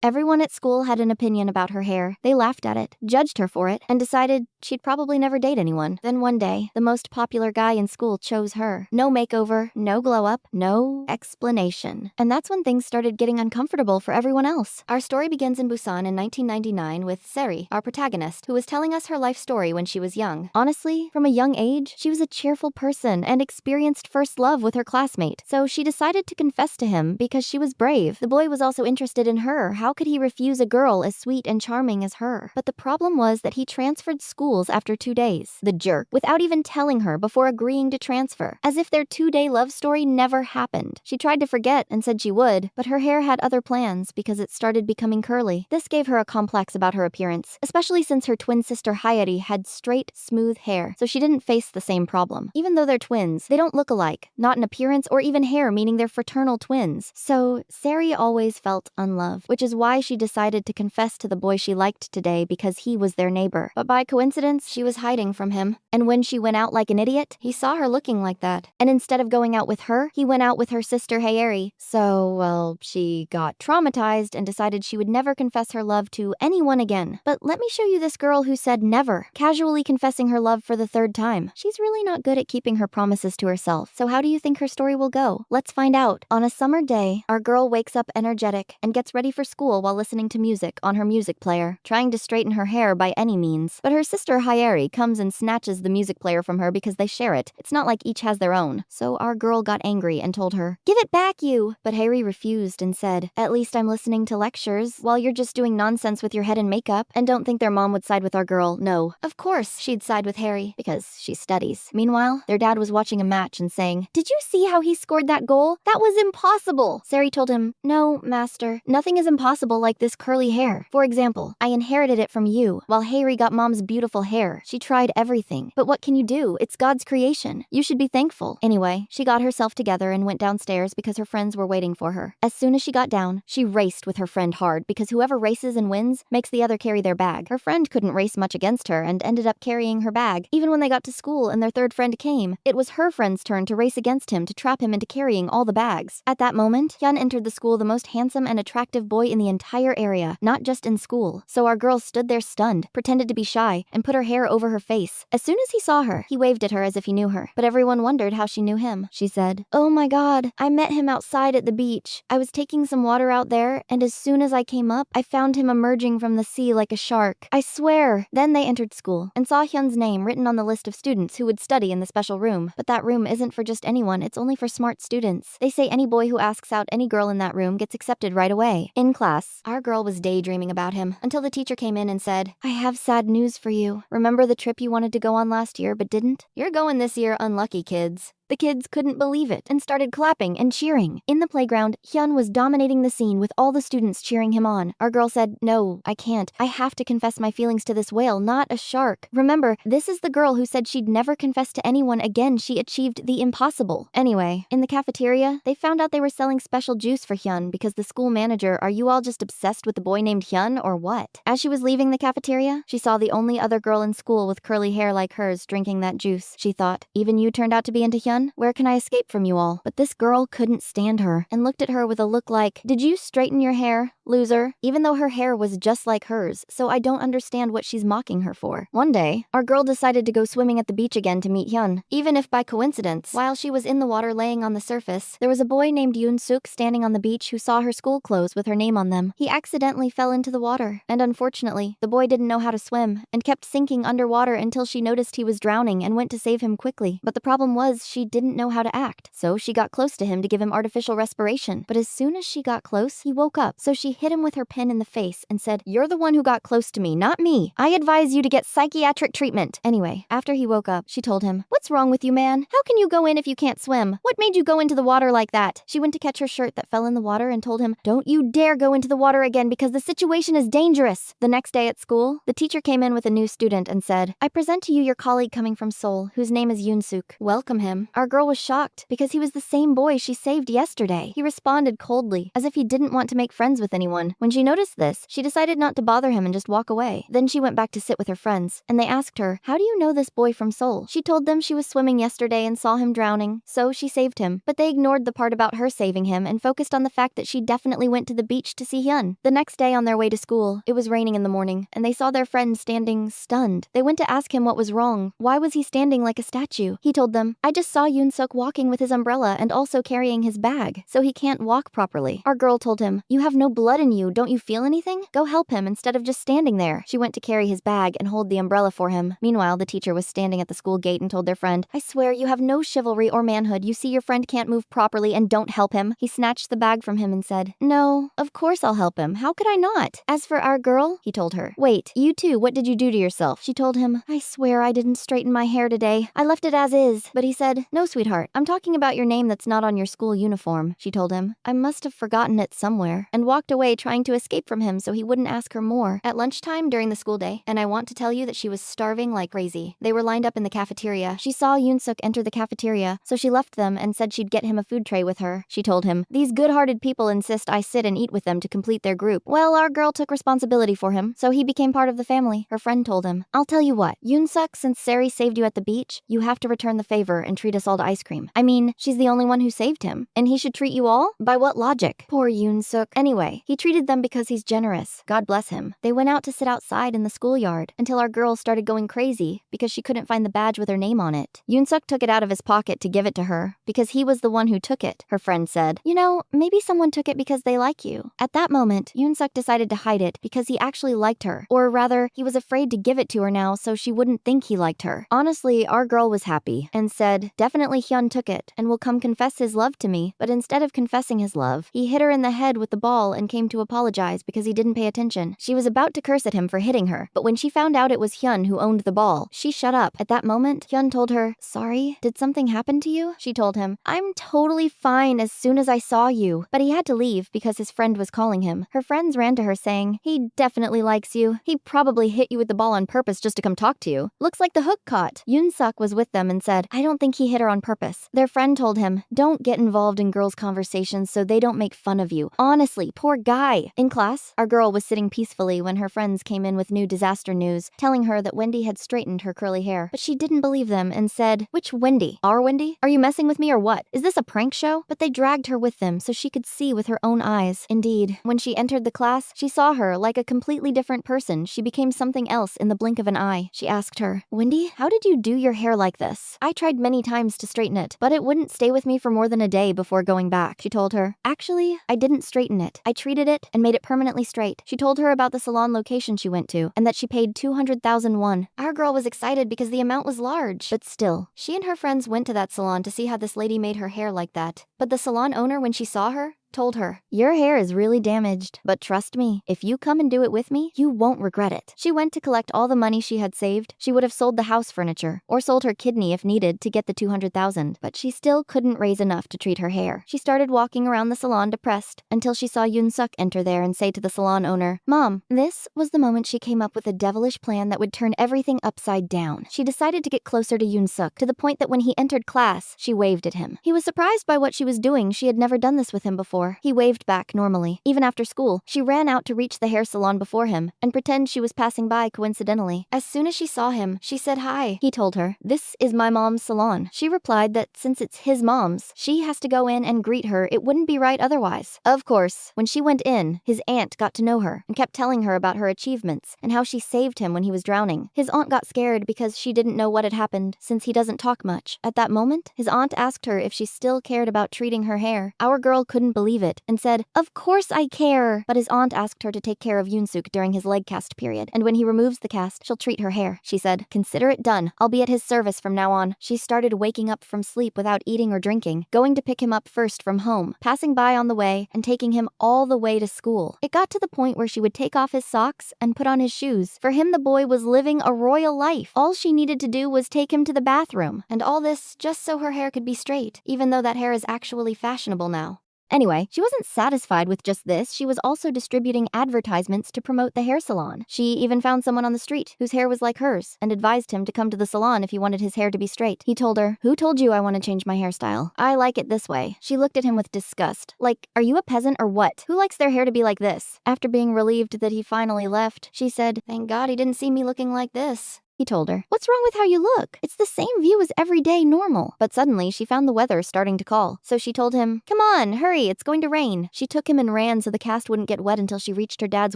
Everyone at school had an opinion about her hair. They laughed at it, judged her for it, and decided she'd probably never date anyone. Then one day, the most popular guy in school chose her. No makeover, no glow up, no explanation. And that's when things started getting uncomfortable for everyone else. Our story begins in Busan in 1999 with Seri, our protagonist, who was telling us her life story when she was young. Honestly, from a young age, she was a cheerful person and experienced first love with her classmate. So she decided to confess to him because she was brave. The boy was also interested in her. How could he refuse a girl as sweet and charming as her? But the problem was that he transferred schools after 2 days. The jerk, without even telling her before agreeing to transfer, as if their 2-day love story never happened. She tried to forget and said she would, but her hair had other plans because it started becoming curly. This gave her a complex about her appearance, especially since her twin sister Hayari had straight, smooth hair, so she didn't face the same problem. Even though they're twins, they don't look alike, not in appearance or even hair, meaning they're fraternal twins. So Sari always felt unloved, which is why she decided to confess to the boy she liked today because he was their neighbor. But by coincidence, she was hiding from him. And when she went out like an idiot, he saw her looking like that. And instead of going out with her, he went out with her sister Hayari. So, well, she got traumatized and decided she would never confess her love to anyone again. But let me show you this girl who said never, casually confessing her love for the 3rd time. She's really not good at keeping her promises to herself. So how do you think her story will go? Let's find out. On a summer day, our girl wakes up energetic and gets ready for school while listening to music on her music player, trying to straighten her hair by any means. But her sister Hayari comes and snatches the music player from her because they share it. It's not like each has their own. So our girl got angry and told her, "Give it back, you!" But Hayari refused and said, "At least I'm listening to lectures while you're just doing nonsense with your head and makeup." And don't think their mom would side with our girl. No, of course she'd side with Harry because she studies. Meanwhile, their dad was watching a match and saying, "Did you see how he scored that goal? That was impossible." Sari told him, "No, master, nothing is impossible like this curly hair. For example, I inherited it from you, while Harry got mom's beautiful hair. She tried everything. But what can you do? It's God's creation. You should be thankful." Anyway, she got herself together and went downstairs because her friends were waiting for her. As soon as she got down, she raced with her friend hard because whoever races and wins makes the other carry their bag. Her friend couldn't race much against her and ended up carrying her bag. Even when they got to school and their 3rd friend came, it was her friend's turn to race against him to trap him into carrying all the bags. At that moment, Hyun entered the school the most handsome and attractive boy in the entire area, not just in school. So our girl stood there stunned, pretended to be shy, and put her hair over her face. As soon as he saw her, he waved at her as if he knew her. But everyone wondered how she knew him. She said, "Oh my god, I met him outside at the beach. I was taking some water out there, and as soon as I came up, I found him emerging from the sea like a shark. I swear." Then they entered school and saw Hyun's name written on the list of students who would study in the special room. But that room isn't for just anyone, it's only for smart students. They say any boy who asks out any girl in that room gets accepted right away. In class, our girl was daydreaming about him until the teacher came in and said, "I have sad news for you. Remember the trip you wanted to go on last year but didn't? You're going this year, unlucky kids." The kids couldn't believe it and started clapping and cheering. In the playground, Hyun was dominating the scene with all the students cheering him on. Our girl said, "No, I can't. I have to confess my feelings to this whale, not a shark." Remember, this is the girl who said she'd never confess to anyone again. She achieved the impossible. Anyway, in the cafeteria, they found out they were selling special juice for Hyun because the school manager, "Are you all just obsessed with the boy named Hyun or what?" As she was leaving the cafeteria, she saw the only other girl in school with curly hair like hers drinking that juice. She thought, "Even you turned out to be into Hyun? Where can I escape from you all?" But this girl couldn't stand her and looked at her with a look like, "Did you straighten your hair, loser?" Even though her hair was just like hers, so I don't understand what she's mocking her for. One day, our girl decided to go swimming at the beach again to meet Hyun. Even if by coincidence, while she was in the water laying on the surface, there was a boy named Yoon-suk standing on the beach who saw her school clothes with her name on them. He accidentally fell into the water, and unfortunately, the boy didn't know how to swim and kept sinking underwater until she noticed he was drowning and went to save him quickly. But the problem was she didn't know how to act, so she got close to him to give him artificial respiration. But as soon as she got close, he woke up, so she hit him with her pen in the face and said, "You're the one who got close to me, not me. I advise you to get psychiatric treatment." Anyway, after he woke up, she told him, "What's wrong with you, man? How can you go in if you can't swim? What made you go into the water like that?" She went to catch her shirt that fell in the water and told him, "Don't you dare go into the water again because the situation is dangerous." The next day at school, the teacher came in with a new student and said, "I present to you your colleague coming from Seoul, whose name is Yoon-suk. Welcome him." Our girl was shocked because he was the same boy she saved yesterday. He responded coldly, as if he didn't want to make friends with anyone. When she noticed this, she decided not to bother him and just walk away. Then she went back to sit with her friends, and they asked her, "How do you know this boy from Seoul?" She told them she was swimming yesterday and saw him drowning, so she saved him. But they ignored the part about her saving him and focused on the fact that she definitely went to the beach to see Hyun. The next day on their way to school, it was raining in the morning, and they saw their friend standing stunned. They went to ask him what was wrong. Why was he standing like a statue? He told them, "I just saw Yoon-suk walking with his umbrella and also carrying his bag, so he can't walk properly." Our girl told him, "You have no blood in you, don't you feel anything? Go help him instead of just standing there." She went to carry his bag and hold the umbrella for him. Meanwhile, the teacher was standing at the school gate and told their friend, "I swear you have no chivalry or manhood. You see your friend can't move properly and don't help him." He snatched the bag from him and said, "No, of course I'll help him. How could I not? As for our girl," he told her. "Wait, you too, what did you do to yourself?" She told him, "I swear I didn't straighten my hair today. I left it as is." But he said, "No, sweetheart, I'm talking about your name that's not on your school uniform." She told him, "I must have forgotten it somewhere," and walked away trying to escape from him so he wouldn't ask her more. At lunchtime during the school day, and I want to tell you that she was starving like crazy. They were lined up in the cafeteria. She saw Yoon-suk enter the cafeteria, so she left them and said she'd get him a food tray with her. She told him, "These good-hearted people insist I sit and eat with them to complete their group." Well, our girl took responsibility for him, so he became part of the family. Her friend told him, "I'll tell you what, Yoon-suk, since Sari saved you at the beach, you have to return the favor and treat us all to ice cream. I mean, she's the only one who saved him, and he should treat you all? By what logic?" Poor Yoon-suk. Anyway, he treated them because he's generous. God bless him. They went out to sit outside in the schoolyard until our girl started going crazy because she couldn't find the badge with her name on it. Yoon-suk took it out of his pocket to give it to her because he was the one who took it. Her friend said, "You know, maybe someone took it because they like you." At that moment, Yoon-suk decided to hide it because he actually liked her, or rather, he was afraid to give it to her now so she wouldn't think he liked her. Honestly, our girl was happy and said, "Definitely Hyun took it and will come confess his love to me." But instead of confessing his love, he hit her in the head with the ball and came to apologize because he didn't pay attention. She was about to curse at him for hitting her, but when she found out it was Hyun who owned the ball, she shut up. At that moment, Hyun told her, "Sorry, did something happen to you?" She told him, "I'm totally fine as soon as I saw you." But he had to leave because his friend was calling him. Her friends ran to her saying, "He definitely likes you. He probably hit you with the ball on purpose just to come talk to you. Looks like the hook caught." Yoon-suk was with them and said, "I don't think he hit her on purpose." Their friend told him, "Don't get involved in girls' conversations so they don't make fun of you. Honestly, poor guy." In class, our girl was sitting peacefully when her friends came in with new disaster news, telling her that Wendy had straightened her curly hair. But she didn't believe them and said, "Which Wendy? Our Wendy? Are you messing with me or what? Is this a prank show?" But they dragged her with them so she could see with her own eyes. Indeed, when she entered the class, she saw her like a completely different person. She became something else in the blink of an eye. She asked her, "Wendy, how did you do your hair like this? I tried many times to straighten it, but it wouldn't stay with me for more than a day before going back." She told her, "Actually, I didn't straighten it. I treated it and made it permanently straight." She told her about the salon location she went to and that she paid 200,000 won. Our girl was excited because the amount was large, but still, she and her friends went to that salon to see how this lady made her hair like that. But the salon owner, when she saw her, told her, "Your hair is really damaged, but trust me, if you come and do it with me, you won't regret it." She went to collect all the money she had saved. She would have sold the house furniture or sold her kidney if needed to get the 200,000, but she still couldn't raise enough to treat her hair. She started walking around the salon depressed until she saw Yoon-suk enter there and say to the salon owner, "Mom." This was the moment she came up with a devilish plan that would turn everything upside down. She decided to get closer to Yoon-suk to the point that when he entered class, she waved at him. He was surprised by what she was doing. She had never done this with him before. He waved back normally. Even after school, she ran out to reach the hair salon before him and pretend she was passing by coincidentally. As soon as she saw him, she said hi. He told her, "This is my mom's salon." She replied that since it's his mom's, she has to go in and greet her. It wouldn't be right otherwise. Of course, when she went in, his aunt got to know her and kept telling her about her achievements and how she saved him when he was drowning. His aunt got scared because she didn't know what had happened since he doesn't talk much. At that moment, his aunt asked her if she still cared about treating her hair. Our girl couldn't believe it and said, "Of course I care." But his aunt asked her to take care of Yoon-suk during his leg cast period, and when he removes the cast, she'll treat her hair. She said, "Consider it done. I'll be at his service from now on." She started waking up from sleep without eating or drinking, going to pick him up first from home, passing by on the way, and taking him all the way to school. It got to the point where she would take off his socks and put on his shoes. For him, the boy was living a royal life. All she needed to do was take him to the bathroom, and all this just so her hair could be straight, even though that hair is actually fashionable now. Anyway, she wasn't satisfied with just this. She was also distributing advertisements to promote the hair salon. She even found someone on the street whose hair was like hers and advised him to come to the salon if he wanted his hair to be straight. He told her, "Who told you I want to change my hairstyle? I like it this way." She looked at him with disgust. Like, are you a peasant or what? Who likes their hair to be like this? After being relieved that he finally left, she said, "Thank God he didn't see me looking like this." He told her, "What's wrong with how you look? It's the same view as everyday normal." But suddenly, she found the weather starting to call. So she told him, "Come on, hurry, it's going to rain." She took him and ran so the cast wouldn't get wet until she reached her dad's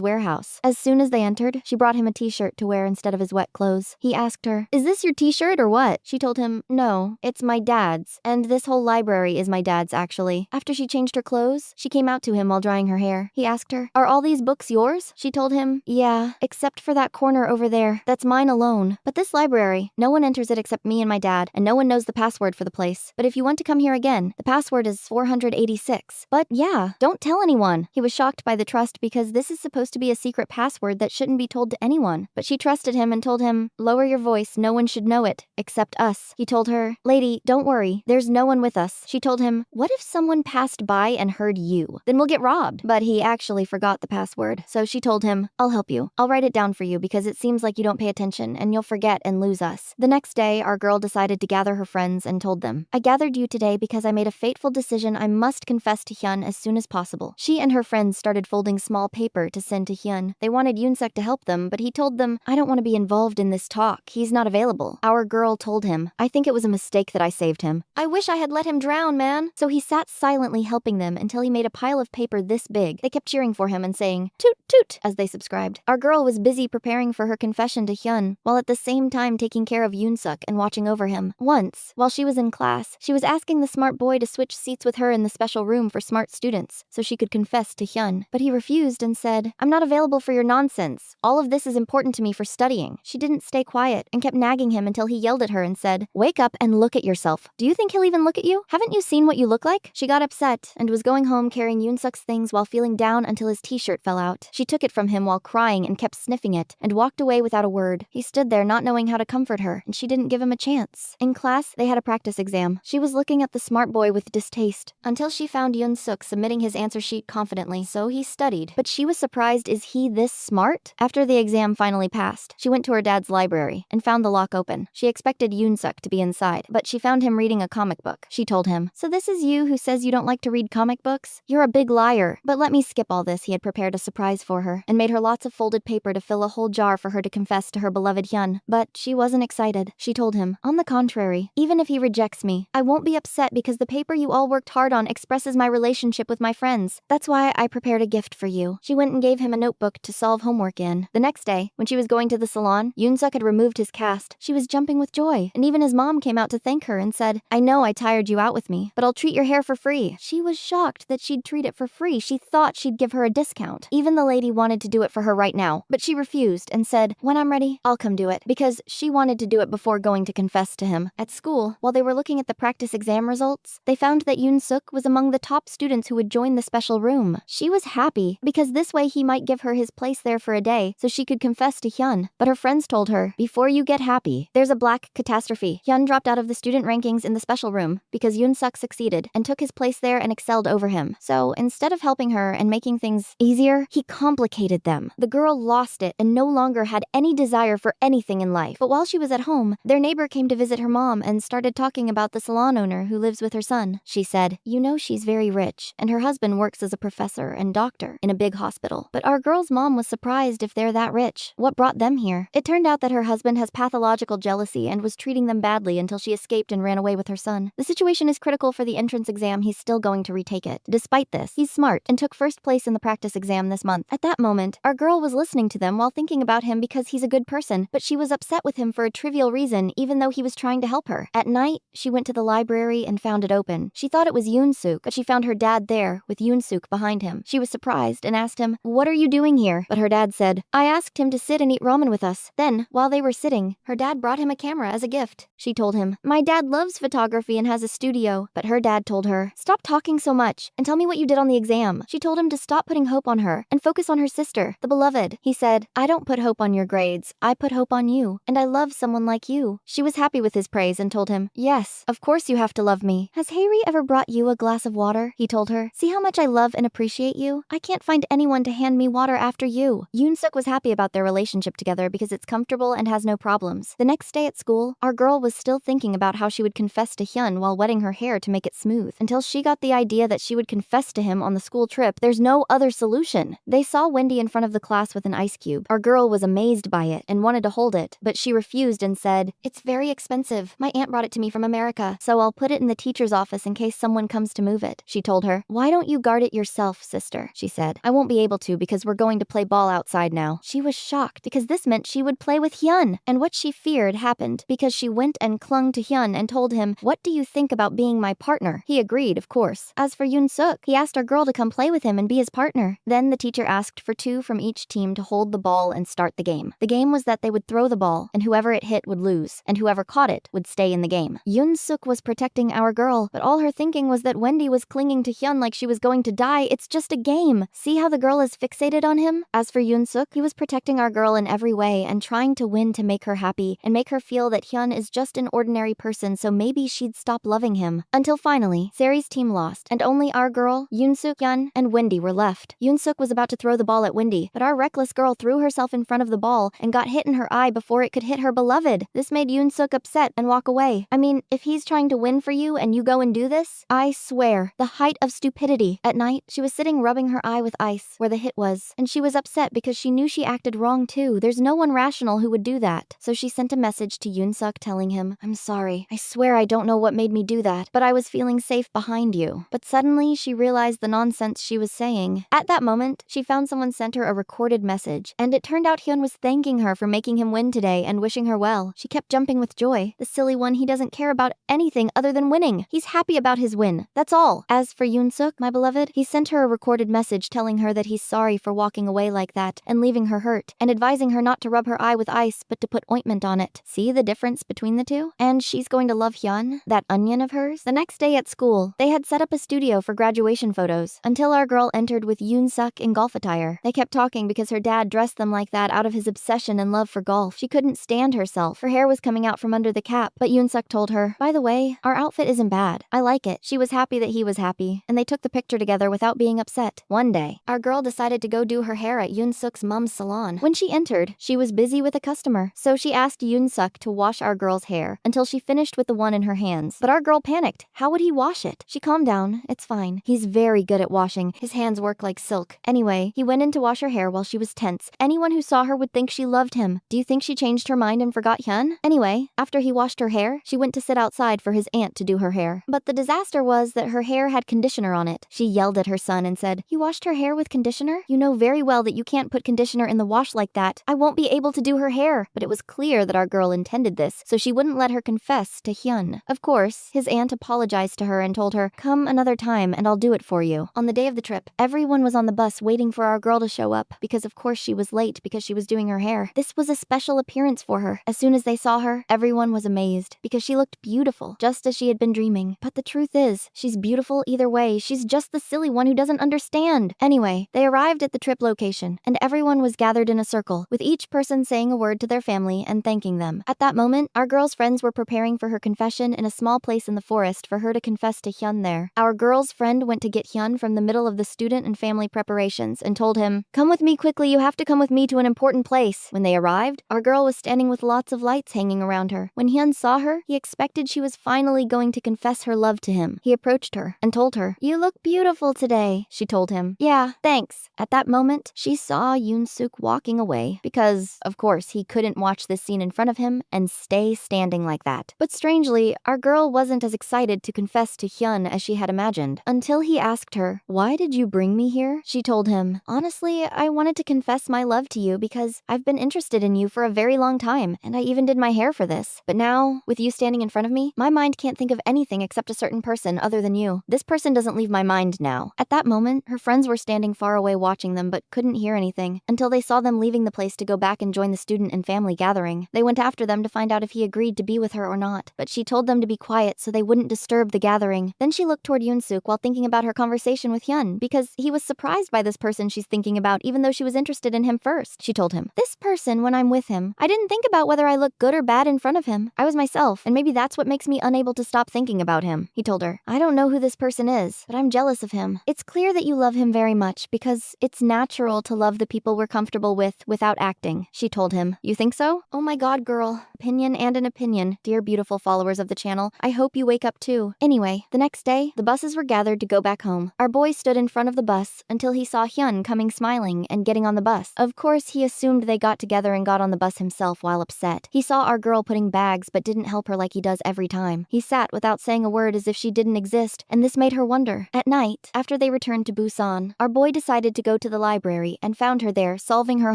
warehouse. As soon as they entered, she brought him a t-shirt to wear instead of his wet clothes. He asked her, "Is this your t-shirt or what?" She told him, "No, it's my dad's. And this whole library is my dad's, actually." After she changed her clothes, she came out to him while drying her hair. He asked her, "Are all these books yours?" She told him, "Yeah, except for that corner over there. That's mine alone. But this library, no one enters it except me and my dad, and no one knows the password for the place. But if you want to come here again, the password is 486. But yeah, don't tell anyone." He was shocked by the trust because this is supposed to be a secret password that shouldn't be told to anyone. But she trusted him and told him, "Lower your voice, no one should know it, except us." He told her, "Lady, don't worry, there's no one with us." She told him, "What if someone passed by and heard you? Then we'll get robbed." But he actually forgot the password. So she told him, "I'll help you. I'll write it down for you because it seems like you don't pay attention and you'll forget and lose us." The next day, our girl decided to gather her friends and told them, "I gathered you today because I made a fateful decision I must confess to Hyun as soon as possible." She and her friends started folding small paper to send to Hyun. They wanted Yoon-suk to help them, but he told them, "I don't want to be involved in this talk. He's not available." Our girl told him, "I think it was a mistake that I saved him. I wish I had let him drown, man." So he sat silently helping them until he made a pile of paper this big. They kept cheering for him and saying, "Toot toot," as they subscribed. Our girl was busy preparing for her confession to Hyun, while at the same time taking care of Yoon-suk and watching over him. Once, while she was in class, she was asking the smart boy to switch seats with her in the special room for smart students so she could confess to Hyun. But he refused and said, "I'm not available for your nonsense. All of this is important to me for studying." She didn't stay quiet and kept nagging him until he yelled at her and said, "Wake up and look at yourself. Do you think he'll even look at you? Haven't you seen what you look like?" She got upset and was going home carrying Yoon-suk's things while feeling down until his t-shirt fell out. She took it from him while crying and kept sniffing it and walked away without a word. He stood there not knowing how to comfort her, and she didn't give him a chance. In class, they had a practice exam. She was looking at the smart boy with distaste until she found Yoon-suk submitting his answer sheet confidently, so he studied. But she was surprised, is he this smart? After the exam finally passed, she went to her dad's library and found the lock open. She expected Yoon-suk to be inside, but she found him reading a comic book. She told him, "So this is you who says you don't like to read comic books? You're a big liar." But let me skip all this. He had prepared a surprise for her and made her lots of folded paper to fill a whole jar for her to confess to her beloved Hyun. But she wasn't excited. She told him, "On the contrary, even if he rejects me, I won't be upset because the paper you all worked hard on expresses my relationship with my friends. That's why I prepared a gift for you." She went and gave him a notebook to solve homework in. The next day, when she was going to the salon, Yoon-suk had removed his cast. She was jumping with joy, and even his mom came out to thank her and said, "I know I tired you out with me, but I'll treat your hair for free." She was shocked that she'd treat it for free. She thought she'd give her a discount. Even the lady wanted to do it for her right now, but she refused and said, "When I'm ready, I'll come do it," because she wanted to do it before going to confess to him. At school, while they were looking at the practice exam results, they found that Yoon-suk was among the top students who would join the special room. She was happy because this way he might give her his place there for a day so she could confess to Hyun. But her friends told her, "Before you get happy, there's a black catastrophe." Hyun dropped out of the student rankings in the special room because Yoon-suk succeeded and took his place there and excelled over him. So instead of helping her and making things easier, he complicated them. The girl lost it and no longer had any desire for anything in life. But while she was at home, their neighbor came to visit her mom and started talking about the salon owner who lives with her son. She said, "You know she's very rich, and her husband works as a professor and doctor in a big hospital. But our girl's mom was surprised if they're that rich. What brought them here?" It turned out that her husband has pathological jealousy and was treating them badly until she escaped and ran away with her son. The situation is critical for the entrance exam. He's still going to retake it. Despite this, he's smart and took first place in the practice exam this month. At that moment, our girl was listening to them while thinking about him because he's a good person, but she was upset with him for a trivial reason even though he was trying to help her. At night, she went to the library and found it open. She thought it was Yoon-suk, but she found her dad there with Yoon-suk behind him. She was surprised and asked him, "What are you doing here?" But her dad said, "I asked him to sit and eat ramen with us." Then, while they were sitting, her dad brought him a camera as a gift. She told him, "My dad loves photography and has a studio." But her dad told her, "Stop talking so much and tell me what you did on the exam." She told him to stop putting hope on her and focus focus on her sister, the beloved. He said, I don't put hope on your grades, I put hope on you, and I love someone like you. She was happy with his praise and told him, yes, of course you have to love me. Has Harry ever brought you a glass of water? He told her. See how much I love and appreciate you? I can't find anyone to hand me water after you. Yoon-suk was happy about their relationship together because it's comfortable and has no problems. The next day at school, our girl was still thinking about how she would confess to Hyun while wetting her hair to make it smooth, until she got the idea that she would confess to him on the school trip. There's no other solution. They saw Wendy in front of the class with an ice cube. Our girl was amazed by it and wanted to hold it, but she refused and said, it's very expensive. My aunt brought it to me from America, so I'll put it in the teacher's office in case someone comes to move it. She told her, why don't you guard it yourself, sister? She said, I won't be able to because we're going to play ball outside now. She was shocked because this meant she would play with Hyun, and what she feared happened because she went and clung to Hyun and told him, what do you think about being my partner? He agreed, of course. As for Yoon-suk, he asked our girl to come play with him and be his partner. Then the teacher asked for 2 from each team to hold the ball and start the game. The game was that they would throw the ball, and whoever it hit would lose, and whoever caught it would stay in the game. Yoon-suk was protecting our girl, but all her thinking was that Wendy was clinging to Hyun like she was going to die. It's just a game. See how the girl is fixated on him? As for Yoon-suk, he was protecting our girl in every way and trying to win to make her happy and make her feel that Hyun is just an ordinary person, so maybe she'd stop loving him. Until finally, Sari's team lost, and only our girl, Yoon-suk, Hyun, and Wendy were left. Yoon-suk was about to throw the ball at Wendy, but our reckless girl threw herself in front of the ball and got hit in her eye before it could hit her beloved. This made Yoon-suk upset and walk away. I mean, if he's trying to win for you and you go and do this, I swear, the height of stupidity. At night, she was sitting rubbing her eye with ice where the hit was, and she was upset because she knew she acted wrong too. There's no one rational who would do that. So she sent a message to Yoon-suk telling him, I'm sorry. I swear I don't know what made me do that, but I was feeling safe behind you. But suddenly she realized the nonsense she was saying. At that moment, she found someone sent her a recorded message, and it turned out Hyun was thanking her for making him win today and wishing her well. She kept jumping with joy. The silly one, he doesn't care about anything other than winning. He's happy about his win. That's all. As for Yoon-suk, my beloved, he sent her a recorded message telling her that he's sorry for walking away like that and leaving her hurt, and advising her not to rub her eye with ice but to put ointment on it. See the difference between the two? And she's going to love Hyun, that onion of hers. The next day at school, they had set up a studio for graduation photos until our girl entered with Yoon-suk in golf attire. They kept talking because her dad dressed them like that out of his obsession and love for golf. She couldn't stand herself. Her hair was coming out from under the cap, but Yoon-suk told her, by the way, our outfit isn't bad. I like it. She was happy that he was happy, and they took the picture together without being upset. One day, our girl decided to go do her hair at Yoon-suk's mom's salon. When she entered, she was busy with a customer, so she asked Yoon-suk to wash our girl's hair until she finished with the one in her hands. But our girl panicked. How would he wash it? She calmed down. It's fine. He's very good at washing. His hands work like silk. Anyway, he went in to wash her hair while she was tense. Anyone who saw her would think she loved him. Do you think she changed her mind and forgot Hyun? Anyway, after he washed her hair, she went to sit outside for his aunt to do her hair. But the disaster was that her hair had conditioner on it. She yelled at her son and said, you washed her hair with conditioner? You know very well that you can't put conditioner in the wash like that. I won't be able to do her hair. But it was clear that our girl intended this, so she wouldn't let her confess to Hyun. Of course, his aunt apologized to her and told her, come another time and I'll do it for you. On the day of the trip, everyone was on the bus waiting for our girl to show up because of course she was late because she was doing her hair. This was a special appearance for her. As soon as they saw her, everyone was amazed because she looked beautiful, just as she had been dreaming. But the truth is, she's beautiful either way. She's just the silly one who doesn't understand. Anyway, they arrived at the trip location and everyone was gathered in a circle, with each person saying a word to their family and thanking them. At that moment, our girl's friends were preparing for her confession in a small place in the forest for her to confess to Hyun there. Our girl's friend went to get Hyun from the middle of the student and family preparations and told him, come with me quickly, you have to come with me to an important place. When they arrived, our girl was standing with lots of lights hanging around her. When Hyun saw her, he expected she was finally going to confess her love to him. He approached her and told her, you look beautiful today. She told him, yeah, thanks. At that moment, she saw Yoon-suk walking away because, of course, he couldn't watch this scene in front of him and stay standing like that. But strangely, our girl wasn't as excited to confess to Hyun as she had imagined, until he asked her, why did you bring me here? She told him, honestly, I wanted to confess my love to you because I've been interested in you for a very long time, and I even did my hair for this. But now, with you standing in front of me, my mind can't think of anything except a certain person other than you. This person doesn't leave my mind now. At that moment, her friends were standing far away watching them but couldn't hear anything until they saw them leaving the place to go back and join the student and family gathering. They went after them to find out if he agreed to be with her or not, but she told them to be quiet so they wouldn't disturb the gathering. Then she looked toward Yoon-suk while thinking about her conversation with Hyun because he was surprised by this person she's thinking about even though she was interested in him first. She told him, "This person, when I'm with him, I didn't think about whether I look good or bad in front of him. I was myself, and maybe that's what makes me unable to stop thinking about him." He told her, "I don't know who this person is, but I'm jealous of him. It's clear that you love him very much because it's natural to love the people we're comfortable with without acting." She told him, "You think so? Oh my god, girl. Opinion and an opinion. Dear beautiful followers of the channel, I hope you wake up too." Anyway, the next day, the buses were gathered to go back home. Our boy stood in front of the bus until he saw Hyun coming smiling and getting on the bus. Of course, he assumed they got together and got on the bus himself while upset. He saw our girl putting bags but didn't help her like he does every time. He sat without saying a word as if she didn't exist, and this made her wonder. At night, after they returned to Busan, our boy decided to go to the library and found her there solving her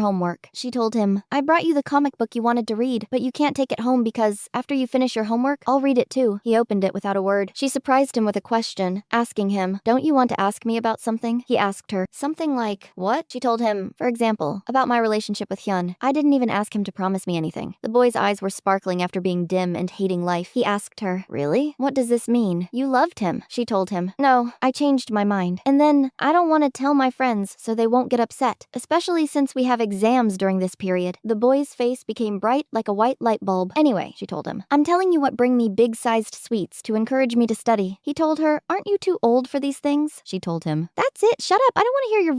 homework. She told him, "I brought you the comic book you wanted to read, but you can't take it home because after you finish your homework, I'll read it too." He opened it without a word. She surprised him with a question, asking him, "Don't you want to ask me about something?" He asked her, something like, "What?" She told him, for example, about my relationship with Hyun. I didn't even ask him to promise me anything. The boy's eyes were sparkling after being dim and hating life. He asked her, "Really? What does this mean? You loved him." She told him, "No, I changed my mind. And then, I don't want to tell my friends so they won't get upset, especially since we have exams during this period." The boy's face became bright like a white light bulb. "Anyway," she told him, "I'm telling you what bring me big-sized sweets to encourage me to study." He told her, "Aren't you too old for these things?" She told him, "That's it, shut up, I don't want to hear your voice."